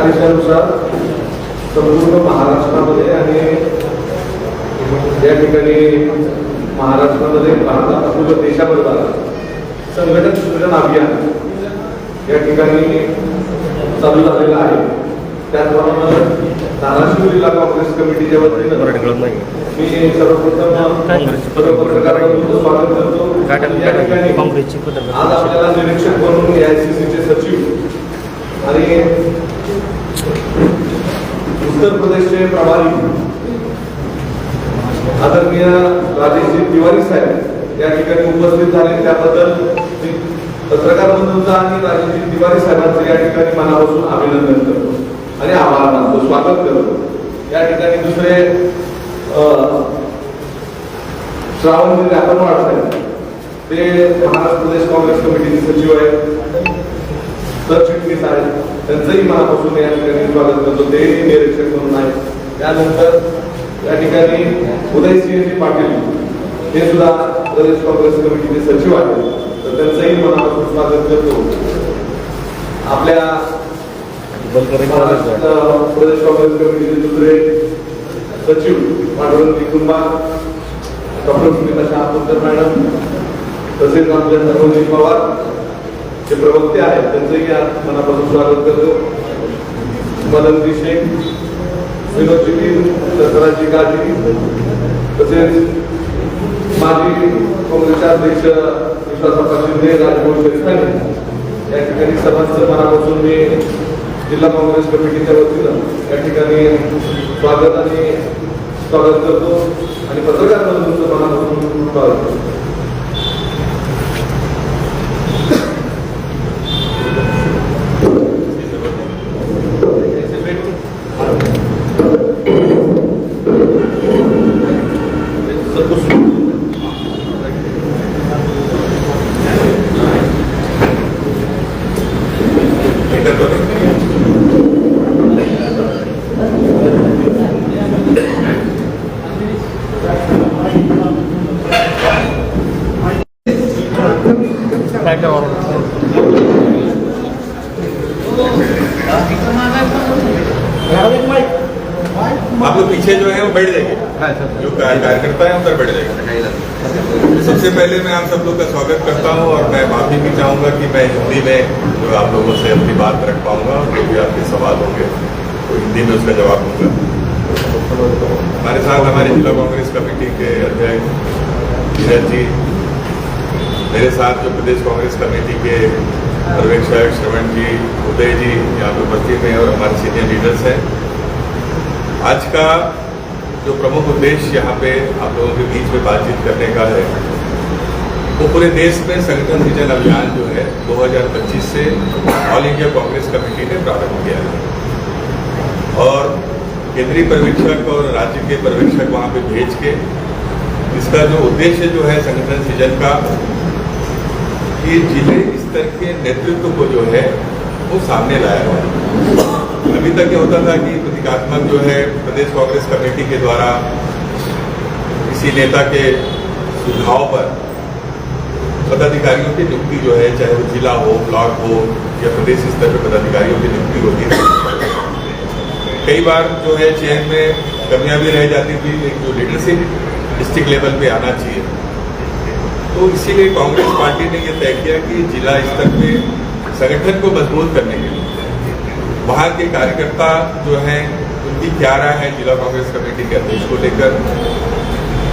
आदेशानुसार संपूर्ण महाराष्ट्रामध्ये आणि या ठिकाणी महाराष्ट्रामध्ये भारतात पूर्ण देशाभर संघटन सृजन अभियान या ठिकाणी चालू झालेलं आहे. त्याचप्रमाणे धाराशिव जिल्हा काँग्रेस कमिटीच्या वतीनं मी सर्वप्रथम पत्रकारांचं स्वागत करतो. या ठिकाणी आज आपल्याला निरीक्षक म्हणून AICCचे सचिव आणि उत्तर प्रदेशचे प्रभारी आदरणीय राजेशजी तिवारी साहेब या ठिकाणी उपस्थित झाले. त्याबद्दल पत्रकार बंधूंचा आणि राजेशजी तिवारी साहेबांचं या ठिकाणी मनापासून अभिनंदन करतो आणि आभार मानतो, स्वागत करतो. या ठिकाणी दुसरे श्रावणजी राठोड साहेब ते महाराष्ट्र प्रदेश काँग्रेस कमिटीचे सचिव आहेत, सरचिटणीस आहेत, त्यांचंही मनापासून या ठिकाणी स्वागत करतो. ते निरीक्षक म्हणून आहेत. त्यानंतर या ठिकाणी उदयसिंहजी पाटील हे सुद्धा प्रदेश काँग्रेस कमिटीचे सचिव आहेत, तर त्यांचंही मनापासून स्वागत करतो. आपल्या प्रदेश काँग्रेस कमिटीचे दुसरे सचिव पांडुरंग कुंभा, डॉक्टर सुनीता शहापूरकर मॅडम, तसेच आमच्या धर्मजी पवार जे प्रवक्ते आहेत त्यांचंही मनापासून स्वागत करतो. मदनजी शेख, विनोदजी, दसराजी काजी, तसेच माजी काँग्रेसचे अध्यक्ष विश्वासप्पा शिंदे, राजभूषण शरीफ या ठिकाणी सर्वांचं मनापासून मी जिल्हा काँग्रेस कमिटीच्या वतीनं या ठिकाणी स्वागत करतो आणि पत्रकार बंधूंचं मनापासून स्वागत करतो. आप लोग पीछे जो है वो बैठ जाइए, जो कार्यकर्ता है उधर बैठ जाइए. सबसे पहले मैं आप सब लोग का स्वागत करता हूं और मैं माफी भी चाहूंगा कि मैं हिंदी में जो आप लोगों से अपनी बात रख पाऊंगा, जो भी आपके सवाल होंगे तो हिंदी में उसका जवाब दूंगा. हमारे साथ हमारे जिला कांग्रेस कमेटी के अध्यक्ष धीरज जी, मेरे साथ जो प्रदेश कांग्रेस कमेटी के पर्यवेक्षक श्रवण जी, उदय जी यहाँ पे उपस्थित हैं और हमारे सीनियर लीडर्स हैं. आज का जो प्रमुख उद्देश्य यहाँ पे आप लोगों के बीच में बातचीत करने का है वो पूरे देश में संगठन सृजन अभियान जो है 2025 से ऑल इंडिया कांग्रेस कमेटी ने प्रारंभ किया है और केंद्रीय पर्यवेक्षक और राज्य के पर्यवेक्षक वहाँ पे भेज के इसका जो उद्देश्य जो है संगठन सृजन का कि जिले स्तर के नेतृत्व को जो है वो सामने लाया है. अभी तक ये होता था कि प्रतीकात्मक जो है प्रदेश कांग्रेस कमेटी के द्वारा किसी नेता के सुझाव पर पदाधिकारियों की नियुक्ति जो है, चाहे वो जिला हो, ब्लॉक हो या प्रदेश स्तर पर पदाधिकारियों की नियुक्ति होती थी. कई बार जो है चयन में कमियां भी रह जाती थी, एक जो लीडरशिप डिस्ट्रिक्ट लेवल पे आना चाहिए. तो इसीलिए कांग्रेस पार्टी ने ये तय किया कि जिला स्तर पे संगठन को मजबूत करने के लिए वहाँ के कार्यकर्ता जो हैं उनकी क्या राय है जिला कांग्रेस कमेटी के अध्यक्ष को लेकर,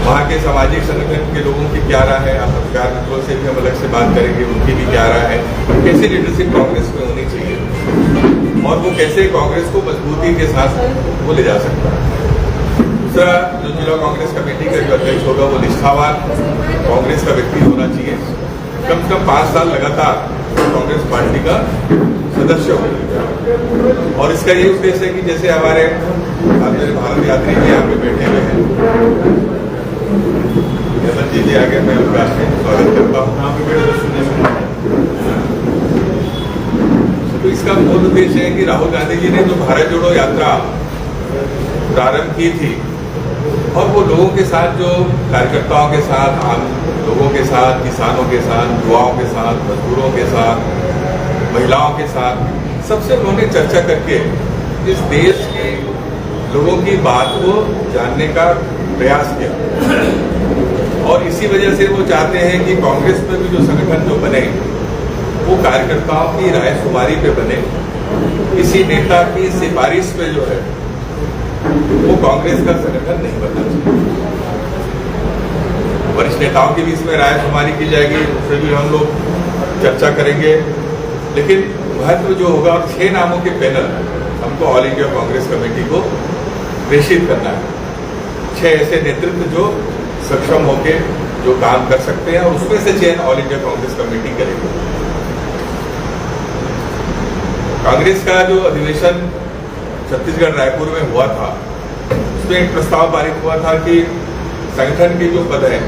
वहाँ के सामाजिक संगठन के लोगों की क्या राय है, आप पत्रकार मित्रों से भी हम अलग से बात करेंगे, उनकी भी क्या राय है, कैसी लीडरशिप कांग्रेस में होनी चाहिए और वो कैसे कांग्रेस को मजबूती के साथ वो ले जा सकता है. दूसरा, जो जिला कांग्रेस कमेटी का जो अध्यक्ष होगा वो निष्ठावान कांग्रेस का व्यक्ति होना चाहिए, कम से कम 5 साल लगातार कांग्रेस पार्टी का सदस्य हो. और इसका ये उद्देश्य है कि जैसे हमारे भारत यात्री भी यहाँ पे बैठे हुए हैं, जी आगे मैं उनका स्वागत करता हूँ. तो इसका मूल उद्देश्य है कि राहुल गांधी जी ने जो भारत जोड़ो यात्रा प्रारंभ की थी और वो लोगों के साथ, जो कार्यकर्ताओं के साथ, आम लोगों के साथ, किसानों के साथ, युवाओं के साथ, मजदूरों के साथ, महिलाओं के साथ सबसे उन्होंने चर्चा करके इस देश के लोगों की बात को जानने का प्रयास किया और इसी वजह से वो चाहते हैं कि कांग्रेस में भी जो संगठन जो बने वो कार्यकर्ताओं की रायशुमारी पे बने, किसी नेता की सिफारिश पे जो है वो कांग्रेस का संगठन नहीं बनना चाहिए। वरिष्ठ नेताओं के बीच में रायशुमारी की जाएगी, उससे भी हम लोग चर्चा करेंगे, लेकिन महत्व जो होगा 6 नामों के पैनल हमको ऑल इंडिया कांग्रेस कमेटी को प्रेषित करना है। 6 ऐसे नेतृत्व जो सक्षम होके जो काम कर सकते हैं और उसमें से चयन ऑल इंडिया कांग्रेस कमेटी करेगी। कांग्रेस का जो अधिवेशन छत्तीसगढ़ रायपुर में हुआ था उसमें एक प्रस्ताव पारित हुआ था कि संगठन के जो पद हैं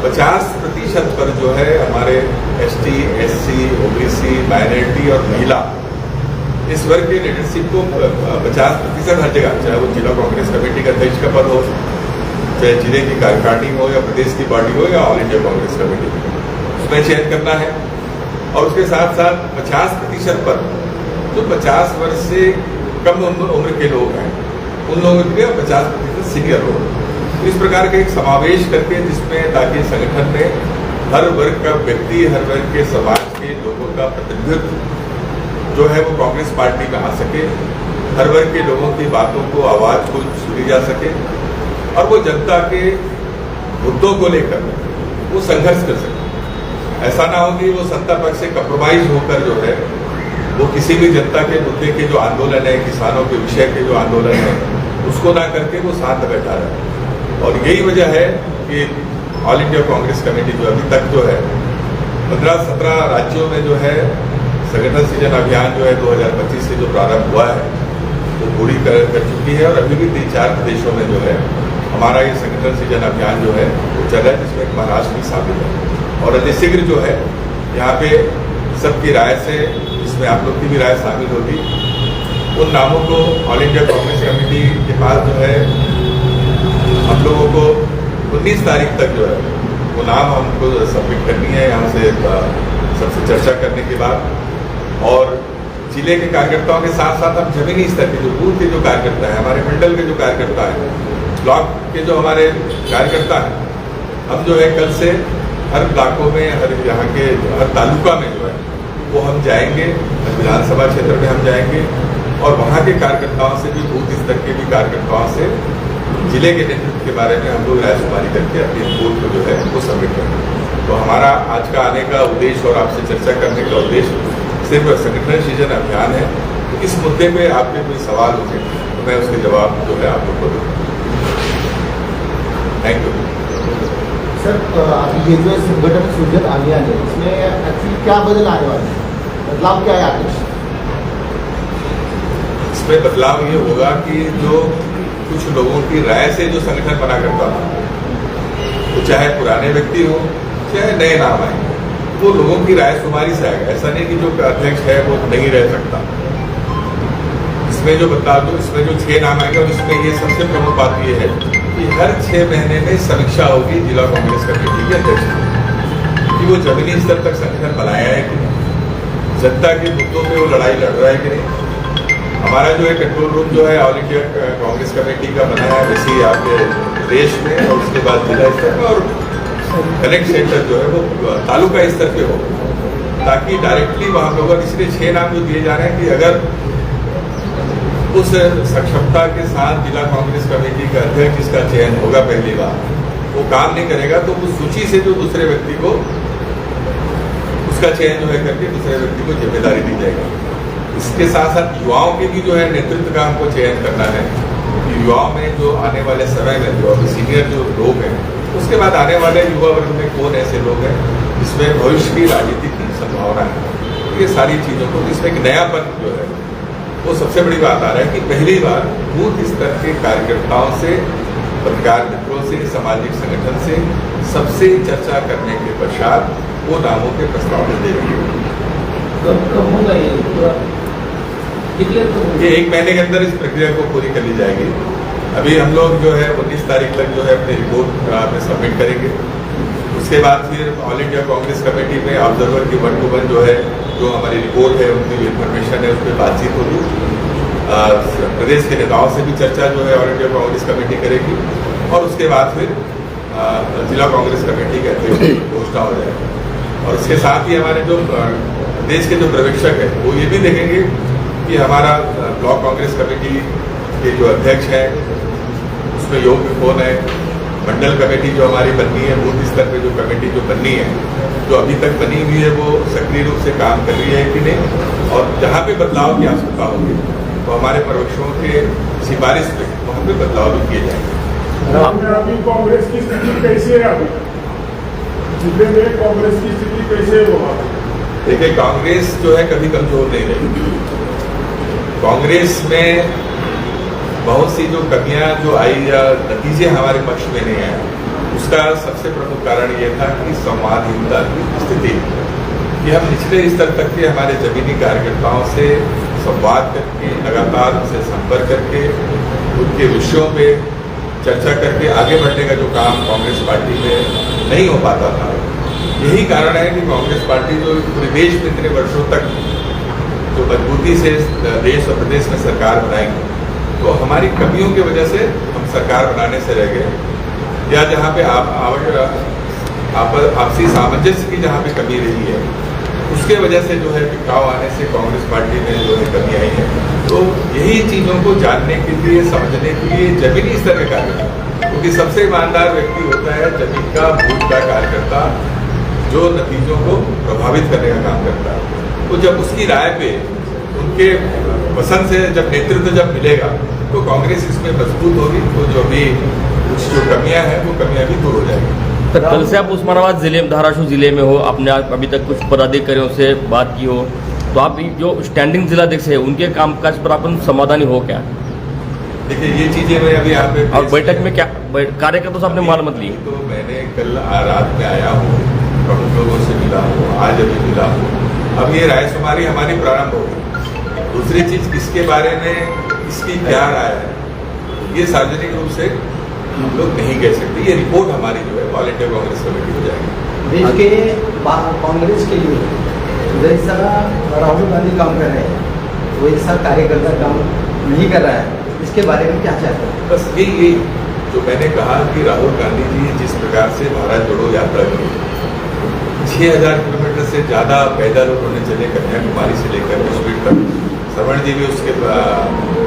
50% पर जो है हमारे ST, SC, OBC, माइनॉरिटी और महिला इस वर्ग के लीडरशिप को 50% हर जगह, चाहे वो जिला कांग्रेस कमेटी का अध्यक्ष का पद हो, चाहे जिले की कार्यकारिणी हो या प्रदेश की पार्टी हो या ऑल इंडिया कांग्रेस कमेटी, उसमें चयन करना है। और उसके साथ साथ 50% पर जो 50 वर्ष से कम उम्र के लोग हैं उन लोगों के लिए 50% सीनियर लोग, इस प्रकार का एक समावेश करके जिसमें ताकि संगठन में हर वर्ग का व्यक्ति, हर वर्ग के समाज के लोगों का प्रतिनिधित्व जो है वो कांग्रेस पार्टी में आ सके, हर वर्ग के लोगों की बातों को, आवाज को सुनी जा सके और वो जनता के मुद्दों को लेकर वो संघर्ष कर सके। ऐसा ना हो कि वो सत्ता पक्ष से कंप्रोमाइज होकर जो है वो किसी भी जनता के मुद्दे के जो आंदोलन है, किसानों के विषय के जो आंदोलन है, उसको ना करके वो साथ बैठा रहे। और यही वजह है कि ऑल इंडिया कांग्रेस कमेटी जो अभी तक जो है 15-17 राज्यों में जो है संगठन सृजन अभियान जो है 2025 से जो प्रारंभ हुआ है वो पूरी कर चुकी है और अभी भी 3-4 प्रदेशों में जो है हमारा ये संगठन सृजन अभियान जो है वो चल रहा है, जिसमें महाराष्ट्र भी शामिल है। और अति शीघ्र जो है यहाँ पे सबकी राय से, जिसमें आप लोग की भी राय शामिल होगी, उन नामों को ऑल इंडिया कांग्रेस कमेटी के पास जो है हम लोगों को 19 तारीख तक जो है वो नाम हमको सबमिट करनी है यहाँ से सबसे चर्चा करने के बाद। और जिले के कार्यकर्ताओं के साथ साथ हम जमीनी स्तर के जो बूथ के जो कार्यकर्ता हैं, हमारे मंडल के जो कार्यकर्ता हैं, ब्लॉक के जो हमारे कार्यकर्ता हैं, हम जो है कल से हर ब्लॉकों में, हर यहाँ के हर तालुका में जो है वो हम जाएंगे, विधानसभा क्षेत्र में हम जाएंगे और वहाँ के कार्यकर्ताओं से भी, बूथ स्तर के भी कार्यकर्ताओं से जिले के नेतृत्व के बारे में हम लोग रायशुमारी करके अपनी रिपोर्ट को जो है वो सबमिट करेंगे। तो हमारा आज का आने का उद्देश्य और आपसे चर्चा करने का उद्देश्य सिर्फ संगठन सृजन अभियान है। तो इस मुद्दे पे आपके कोई सवाल होंगे तो मैं उसके जवाब जो है आप लोग को दूँ। Thank you sir. अभी ये जो संगठन सृजन अभियान है इसमें एक्चुअली क्या बदल आने वाले हैं, बदलाव क्या है आगे? इसमें बदलाव ये होगा कि जो कुछ लोगों की राय से जो संगठन बना करता था, तो चाहे पुराने व्यक्ति हो चाहे नए नाम आए, वो लोगों की राय शुमारी से आएगा। ऐसा नहीं कि जो अध्यक्ष है वो नहीं रह सकता। इसमें जो बता दो, इसमें जो 6 नाम आएंगे और इसमें ये सबसे प्रमुख बात ये है कि हर 6 महीने में समीक्षा होगी जिला कांग्रेस कमेटी के अध्यक्ष कि वो जमीनी स्तर तक संगठन बनाया है कि नहीं, जनता के मुद्दों पे वो लड़ाई लड़ रहा है कि नहीं। हमारा जो है कंट्रोल रूम जो है ऑल इंडिया कांग्रेस कमेटी का बना है वैसे आपके प्रदेश में, और उसके बाद जिला स्तर में, और कनेक्ट सेंटर जो है वो तालुका स्तर पे हो, ताकि डायरेक्टली वहाँ पे होगा। इसलिए 6 नाम जो दिए जा रहे हैं कि अगर उस सक्षमता के साथ जिला कांग्रेस कमेटी का अध्यक्ष जिसका चयन होगा पहली बार, वो काम नहीं करेगा तो उस सूची से जो दूसरे व्यक्ति को उसका चयन जो है करके दूसरे व्यक्ति को जिम्मेदारी दी जाएगी। इसके साथ साथ युवाओं के भी जो है नेतृत्व का हमको चयन करना है कि युवाओं में जो आने वाले समय में जो अभी सीनियर जो लोग हैं, उसके बाद आने वाले युवा वर्ग में कौन ऐसे लोग हैं जिसमें भविष्य की राजनीति की संभावना है। ये सारी चीज़ों को, इसमें एक नयापन जो है वो सबसे बड़ी बात आ रहा है कि पहली बार बूथ स्तर के कार्यकर्ताओं से, पत्रकार मित्रों से, सामाजिक संगठन से सबसे चर्चा करने के पश्चात वो नामों के प्रस्ताव दे रही है। ये 1 महीने के अंदर इस प्रक्रिया को पूरी कर ली जाएगी। अभी हम लोग जो है 19 तारीख तक जो है अपनी रिपोर्ट में सबमिट करेंगे। उसके बाद फिर ऑल इंडिया कांग्रेस कमेटी में ऑब्जर्वर की 1-to-1 जो है, जो हमारी रिपोर्ट है, उनकी जो इन्फॉर्मेशन है, उस पर बातचीत होगी। प्रदेश के नेताओं से भी चर्चा जो है ऑल इंडिया कांग्रेस कमेटी करेगी और उसके बाद फिर जिला कांग्रेस कमेटी के अध्यक्ष घोषणा हो जाएगी। और इसके साथ ही हमारे जो देश के जो पर्यवेक्षक है वो ये भी देखेंगे कि हमारा ब्लॉक कांग्रेस कमेटी के जो अध्यक्ष हैं उसमें योग्य कौन है, मंडल कमेटी जो हमारी बननी है, बूथ स्तर पे जो कमेटी जो बननी है, जो अभी तक बनी हुई है, वो सक्रिय रूप से काम कर रही है कि नहीं, और जहाँ पे बदलाव की आवश्यकता होगी तो हमारे पर्यवेक्षकों के सिफारिश पे वहाँ पे बदलाव भी किए जाएंगे। अभी कांग्रेस की स्थिति कैसे है? अभी जिले में कांग्रेस की स्थिति कैसे है? वो देखिए, कांग्रेस जो है कभी कमजोर नहीं रही। कांग्रेस में बहुत सी जो कमियां जो आई या नतीजे हमारे पक्ष में नहीं आए, उसका सबसे प्रमुख कारण ये था कि संवादहीनता की स्थिति, कि हम निचले स्तर तक के हमारे जमीनी कार्यकर्ताओं से संवाद करके, लगातार उनसे संपर्क करके, उनके विषयों पे चर्चा करके आगे बढ़ने का जो काम कांग्रेस पार्टी में नहीं हो पाता था। यही कारण है कि कांग्रेस पार्टी जो पूरे देश में इतने वर्षों तक जो मजबूती से देश और प्रदेश में सरकार बनाएंगे, तो हमारी कमियों की वजह से हम सरकार बनाने से रह गए, या जहाँ पे आपसी सामंजस्य की जहाँ पे कमी रही है, उसके वजह से जो है बिखराव आने से कांग्रेस पार्टी में जो है कमी आई है। तो यही चीज़ों को जानने के लिए, समझने के लिए जमीनी स्तर के कार्यकर्ता, क्योंकि सबसे ईमानदार व्यक्ति होता है जमीन का, बूथ का कार्यकर्ता, जो नतीजों को प्रभावित करने का काम करता है। तो जब उसकी राय पे, उनके पसंद से जब नेतृत्व जब मिलेगा, तो कांग्रेस इसमें मजबूत होगी, तो जो भी कुछ जो कमियां हैं वो कमियां भी दूर हो जाएगी। तो कल से आप उस्मानाबाद जिले में, धाराशिव जिले में हो, आपने अभी तक कुछ पदाधिकारियों से बात की हो, तो आप जो स्टैंडिंग जिलाध्यक्ष है उनके कामकाज पर अपन समाधानी हो क्या? देखिए, ये चीजें मैं अभी यहाँ पे और बैठक में क्या कार्यकर्ताओं से आपने मालूम ली? तो मैंने कल रात में आया हूँ, प्रमुख लोगों से मिला हूँ, आज अभी मिला हूँ। अब ये रायशुमारी हमारी प्रारंभ होगी। दूसरी चीज, किसके बारे में इसकी क्या राय है, ये सार्वजनिक रूप से हम लोग नहीं कह सकते। ये रिपोर्ट हमारी जो है ऑल इंडिया कांग्रेस कमेटी हो जाएगी। देश के कांग्रेस के लिए जैसा राहुल गांधी काम कर रहे हैं वैसा कार्यकर्ता काम नहीं कर रहा है, इसके बारे में क्या चाहते हैं? बस यही जो मैंने कहा कि राहुल गांधी जी जिस प्रकार से भारत जोड़ो यात्रा की, 6000 किलोमीटर से ज़्यादा पैदल उन्होंने चले, कन्याकुमारी से लेकर कश्मीर तक। श्रवण जी भी उसके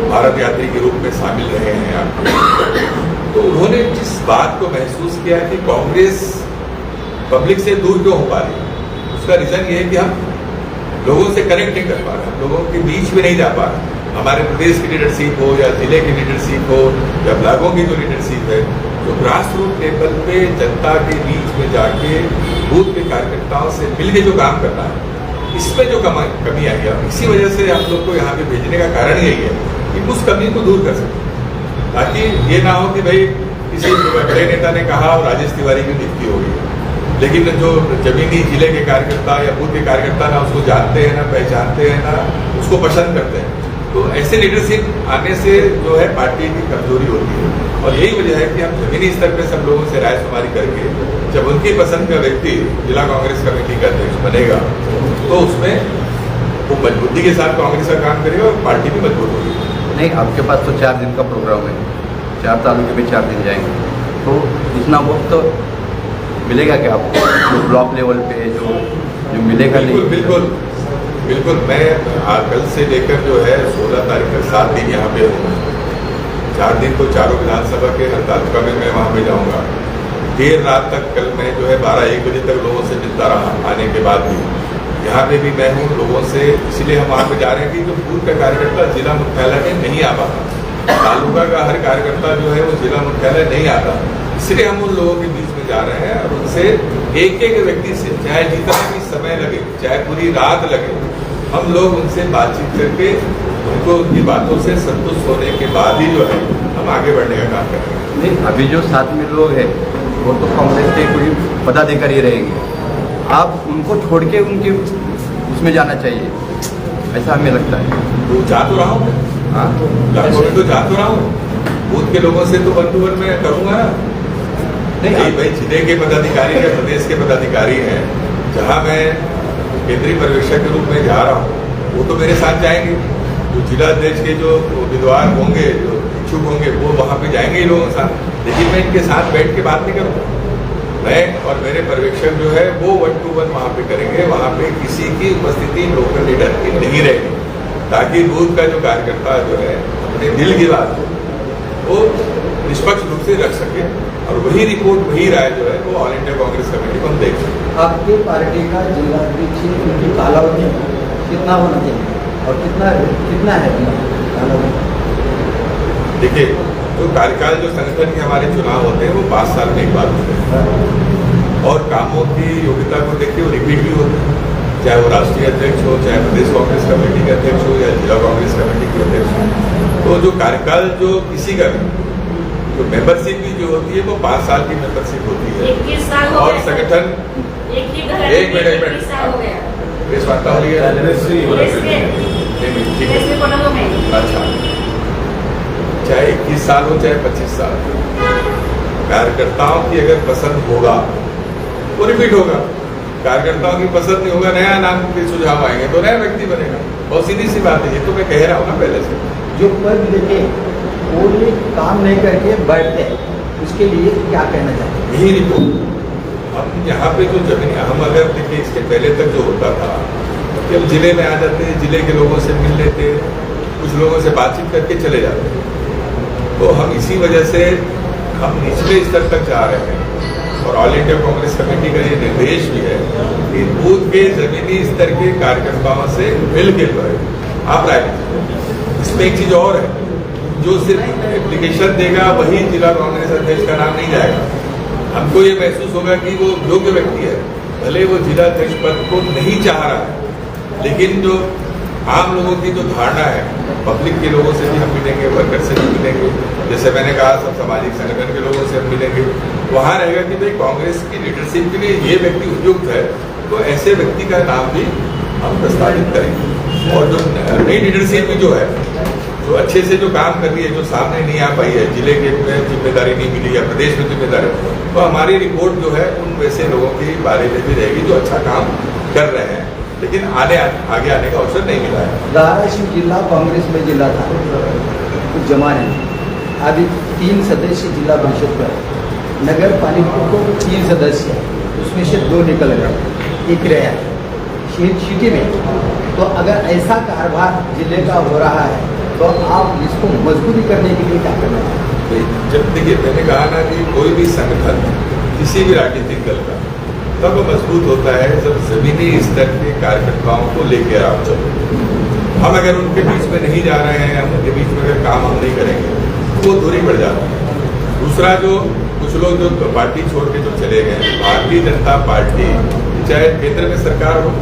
भारत यात्री के रूप में शामिल रहे हैं यहाँ। तो उन्होंने जिस बात को महसूस किया कि कांग्रेस पब्लिक से दूर क्यों हो पा रही, उसका रीजन ये है कि हम लोगों से कनेक्ट नहीं कर पा रहे, हम लोगों के बीच में नहीं जा पा रहे। हमारे प्रदेश की लीडरशिप हो या जिले की लीडरशिप हो या ब्लॉकों की जो लीडरशिप है, जो ग्रास रूट लेवल पे जनता के बीच में जाके बूथ के कार्यकर्ताओं से मिलकर जो काम करना है, इसमें जो कमी आई है, इसी वजह से हम लोग को यहाँ पे भेजने का कारण यही है कि उस कमी को दूर कर सकें, ताकि ये ना हो कि भाई किसी बड़े नेता ने कहा और राजेश तिवारी की नियुक्ति हो गई, लेकिन जो जमीनी जिले के कार्यकर्ता या बूथ के कार्यकर्ता ना उसको जानते हैं, ना पहचानते हैं, ना उसको पसंद करते हैं। तो ऐसे लीडरशिप आने से जो है पार्टी की कमजोरी होती है, और यही वजह है कि हम जमीनी स्तर पर सब लोगों से रायशुमारी करके जब उनकी पसंद का व्यक्ति जिला कांग्रेस कमेटी का अध्यक्ष बनेगा, तो उसमें वो मजबूती के साथ कांग्रेस का काम करेगा और पार्टी भी मजबूत होगी। नहीं, आपके पास तो 4 दिन का प्रोग्राम है, 4 तालुके में 4 दिन जाएंगे, तो इतना वक्त तो मिलेगा क्या आपको? जो ब्लॉक लेवल पे जो मिलेगा नहीं? बिल्कुल बिल्कुल। मैं कल से लेकर जो है 16 तारीख तक 7 दिन यहाँ पे हूँ। 4 दिन तो चारों विधानसभा के हर तालुका में मैं वहाँ पे जाऊँगा। देर रात तक कल मैं जो है 12-1 बजे तक लोगों से मिलता रहा, आने के बाद भी यहाँ पे भी मैं हूँ लोगों से। इसलिए हम वहाँ पे जा रहे हैं कि जो बूथ का कार्यकर्ता जिला मुख्यालय में नहीं आ पाता, तालुका का हर कार्यकर्ता जो है वो जिला मुख्यालय नहीं आता, इसलिए हम उन लोगों के बीच में जा रहे हैं और उनसे एक एक व्यक्ति से, चाहे जितना भी समय लगे, चाहे पूरी रात लगे, हम लोग उनसे बातचीत करके उनको उनकी बातों से संतुष्ट होने के बाद ही जो है हम आगे बढ़ने का काम करेंगे। नहीं, अभी जो 7 में लोग हैं वो तो कांग्रेस के कोई पदाधिकारी रहेंगे, आप उनको छोड़ के उनके उसमें जाना चाहिए, ऐसा हमें लगता है। तो जा तो रहा हूँ, हाँ, तो जा तो रहा हूँ, बूथ के लोगों से तो वन टू वन में करूँगा ना। नहीं भाई, जिले के पदाधिकारी या प्रदेश के पदाधिकारी हैं, जहाँ मैं केंद्रीय पर्यवेक्षक के रूप में जा रहा हूँ, वो तो मेरे साथ जाएंगे। जो जिलाध्यक्ष के जो उम्मीदवार होंगे, जो इच्छुक होंगे, वो वहाँ पे जाएंगे ही लोगों के साथ। लेकिन मैं इनके साथ बैठ के बात नहीं करूँगा। मैं और मेरे पर्यवेक्षक जो है वो 1-to-1 वहाँ पे करेंगे। वहाँ पे किसी की उपस्थिति लोकल लीडर की नहीं रहेगी, ताकि बूथ का जो कार्यकर्ता जो है अपने दिल की बात वो निष्पक्ष रूप से रख सके, और वही रिपोर्ट, वही राय जो है वो ऑल इंडिया कांग्रेस कमेटी को हम देख सकें। आपके पार्टी का जिलाध्यक्ष उनकी कालावधि कितना होना चाहिए और कितना है कालावधि? देखिए, जो कार्यकाल जो संगठन के हमारे चुनाव होते हैं वो 5 साल में एक बार होते हैं, और कामों की योग्यता को देखते वो रिपीट भी होते हैं, चाहे वो राष्ट्रीय अध्यक्ष हो, चाहे प्रदेश कांग्रेस कमेटी के अध्यक्ष हो, या जिला कांग्रेस कमेटी के अध्यक्ष हो। तो जो कार्यकाल जो किसी का भी, जो मेंबरशिप भी जो होती है वो 5 साल की मेंबरशिप होती है, 21 साल हो और गए। संगठन एक ही घर एक मिनट 21 साल हो गया। प्रेस वार्ता हो रही है। ठीक है, इसमें बोलो में अच्छा, चाहे 21 साल हो चाहे 25 साल, कार्यकर्ताओं की अगर पसंद होगा वो रिपीट होगा। कार्यकर्ताओं की पसंद नहीं होगा, नया नाम के सुझाव आएंगे तो नया व्यक्ति बनेगा। बहुत सीधी सी बात है, ये तो मैं कह रहा हूँ ना पहले से। जो पद लेके वो ये काम नहीं करके बैठते हैं, उसके लिए क्या कहना चाहते हैं? यही रिपोर्ट हम यहाँ पे जो जमीन, हम अगर देखिए इसके पहले तक जो होता था कि हम जिले में आ जाते, जिले के लोगों से मिल लेते, कुछ लोगों से बातचीत करके चले जाते। तो हम इसी वजह से हम निचले स्तर तक जा रहे हैं, और ऑल इंडिया कांग्रेस कमेटी का ये निर्देश भी है कि बूथ के जमीनी स्तर के कार्यकर्ताओं से मिल के जो है आप राय लीजिए। इसमें एक चीज और है, जो सिर्फ एप्लीकेशन देगा वही जिला कांग्रेस अध्यक्ष का नाम नहीं जाएगा। हमको ये महसूस होगा कि वो योग्य व्यक्ति है, भले वो जिला अध्यक्ष पद को नहीं चाह रहा है, लेकिन जो आम लोगों की जो धारणा है, पब्लिक के लोगों से भी हम मिलेंगे, वर्कर से भी मिलेंगे, जैसे मैंने कहा सब सामाजिक संगठन के लोगों से हम मिलेंगे, वहाँ रहेगा कि भाई कांग्रेस की लीडरशिप के लिए ये व्यक्ति उपयुक्त है, तो ऐसे व्यक्ति का नाम भी हम प्रस्तावित करेंगे। और जो नई लीडरशिप भी जो है, जो अच्छे से जो काम कर रही है, जो सामने नहीं आ पाई है, जिले के में जिम्मेदारी नहीं मिली या प्रदेश में जिम्मेदारी, तो हमारी रिपोर्ट जो है उन वैसे लोगों के बारे में भी रहेगी जो अच्छा काम कर रहे हैं, लेकिन आगे आने का अवसर नहीं मिला है। धाराशिव जिला कांग्रेस में जिला था कुछ जमाने में, अभी 3 सदस्य जिला परिषद का, नगर पालिका को 3 सदस्य, उसमें से 2 निकल गए, 1 रहा सिटी में। तो अगर ऐसा कारोबार जिले का हो रहा है तो आप इसको मजबूती करने के लिए क्या करना है? जब देखिए, मैंने कहा ना कि कोई भी संगठन किसी भी राजनीतिक दल का तब मजबूत होता है जब जमीनी स्तर के कार्यकर्ताओं को लेकर आप चलो। हम अगर उनके बीच में नहीं जा रहे हैं, हम उनके बीच में अगर काम हम नहीं करेंगे तो वो दूरी बढ़ जाती है। दूसरा, जो कुछ लोग जो पार्टी छोड़ के जो चले गए, भारतीय जनता पार्टी चाहे केंद्र में सरकार हो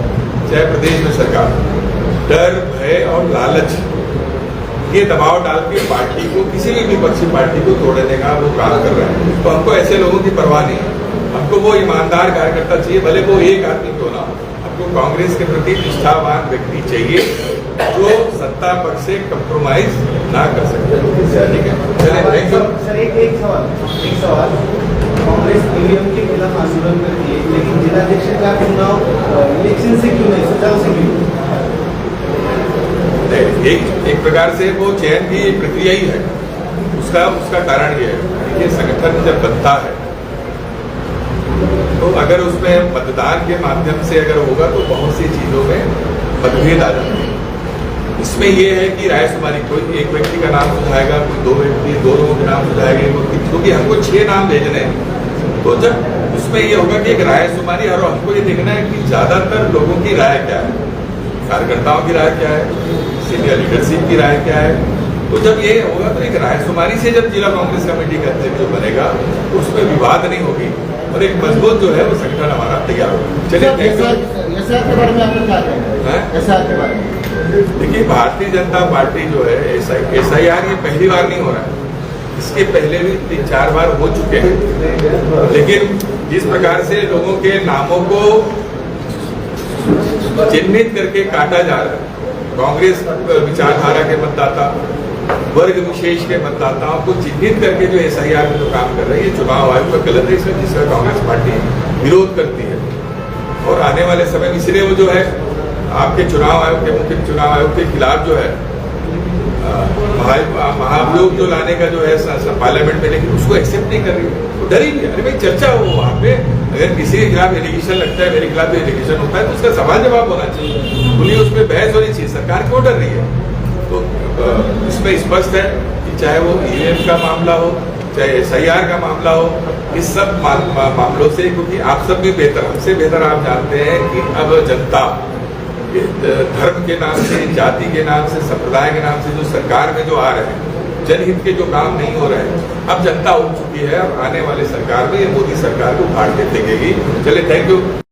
चाहे प्रदेश में सरकार हो, डर, भय और लालच ये दबाव डाल के पार्टी को, किसी भी विपक्षी पार्टी को तोड़ने का वो काम कर रहे हैं। तो हमको ऐसे लोगों की परवाह नहीं है, हमको वो ईमानदार कार्यकर्ता चाहिए, भले वो एक आदमी क्यों ना। हमको कांग्रेस के प्रति निष्ठावान व्यक्ति चाहिए जो सत्ता पक्ष से कंप्रोमाइज ना कर सके। ठीक है, चलिए, थैंक यू। सर एक सवाल, कांग्रेस ईवीएम के खिलाफ आंदोलन करती है, लेकिन जिलाध्यक्ष का चुनाव इलेक्शन से क्यों नहीं, सुझाव से क्यों? एक प्रकार से वो चयन की प्रक्रिया ही है, उसका कारण ये है कि संगठन जब बनता है तो अगर उसमें मतदान के माध्यम से अगर होगा तो बहुत सी चीजों में मतभेद आ जाते हैं। इसमें यह है कि रायशुमारी, कोई एक व्यक्ति का नाम सुझाएगा, कोई 2 व्यक्ति, 2 लोगों के नाम सुझाएंगे, क्योंकि हमको 6 नाम भेजने हैं। तो जब उसमें यह होगा कि एक रायशुमारी, और हमको ये देखना है कि ज्यादातर लोगों की राय क्या है, कार्यकर्ताओं की राय क्या है, सीनियर लीडरशिप की राय क्या है। तो जब ये होगा तो एक रायशुमारी से जब जिला कांग्रेस कमेटी का अध्यक्ष जो बनेगा तो उसमें विवाद नहीं होगी, और एक मजबूत जो है वो संगठन हमारा तैयार होगा। चलिए, एसआईआर के बारे में आपको क्या कहना है? एसआईआर के बारे में देखिए, भारतीय जनता पार्टी जो है एसआईआर ये पहली बार नहीं हो रहा है, इसके पहले भी 3-4 बार हो चुके हैं। लेकिन जिस प्रकार से लोगों के नामों को चिन्हित करके काटा जा रहा है, कांग्रेस विचारधारा के मतदाता, वर्ग विशेष के मतदाताओं को चिन्हित करके जो एसआईआर में जो काम कर रहे हैं, ये चुनाव आयोग का गलत है, जिसका कांग्रेस पार्टी विरोध करती है। और आने वाले समय में इसलिए वो जो है आपके चुनाव आयोग के, मुख्य चुनाव आयोग के खिलाफ जो है महाभियोग जो लाने का जो है पार्लियामेंट में, लेकिन उसको एक्सेप्ट नहीं कर रही है, वो डरी नहीं। अरे भाई चर्चा हो वहाँ पे, अगर किसी के खिलाफ एलिगेशन लगता है, मेरे खिलाफ एलिगेशन होता है, तो उसका सवाल जवाब होना चाहिए, खुली उस पर बहस होनी चाहिए। सरकार क्यों डर रही है? तो इसमें स्पष्ट है कि चाहे वो ईवीएम का मामला हो, चाहे SIR का मामला हो, इस सब मामलों से, क्योंकि आप सब भी बेहतर, हमसे बेहतर आप जानते हैं कि अब जनता धर्म के नाम से, जाति के नाम से, संप्रदाय के नाम से जो सरकार में जो आ रहे हैं, जनहित के जो काम नहीं हो रहे हैं, अब जनता उठ चुकी है। अब आने वाली सरकार में ये मोदी सरकार को उखाड़ के फेंकेगी। चले, थैंक यू।